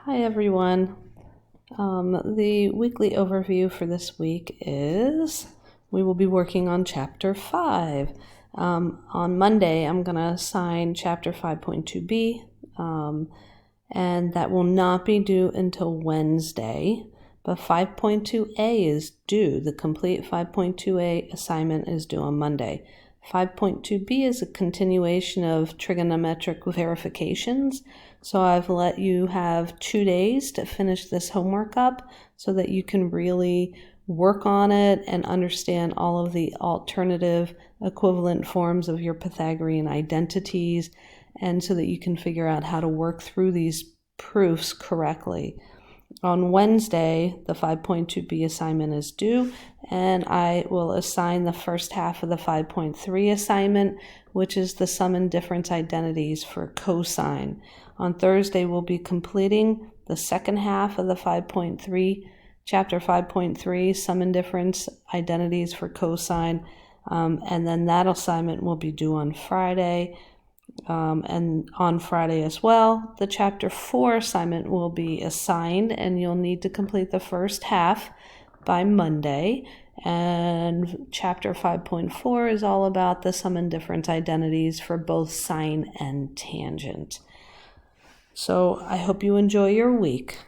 Hi everyone. The weekly overview for this week is we will be working on Chapter 5. On Monday, I'm going to assign Chapter 5.2b, and that will not be due until Wednesday. But 5.2a is due. The complete 5.2a assignment is due on Monday. 5.2b is a continuation of trigonometric verifications. So I've let you have 2 days to finish this homework up so that you can really work on it and understand all of the alternative equivalent forms of your Pythagorean identities, and so that you can figure out how to work through these proofs correctly. On Wednesday, the 5.2b assignment is due, and I will assign the first half of the 5.3 assignment, which is the sum and difference identities for cosine. On Thursday, we'll be completing the second half of the 5.3, chapter 5.3, sum and difference identities for cosine, and then that assignment will be due on Friday. And on Friday as well, the Chapter 4 assignment will be assigned, and you'll need to complete the first half by Monday. And Chapter 5.4 is all about the sum and difference identities for both sine and tangent. So I hope you enjoy your week.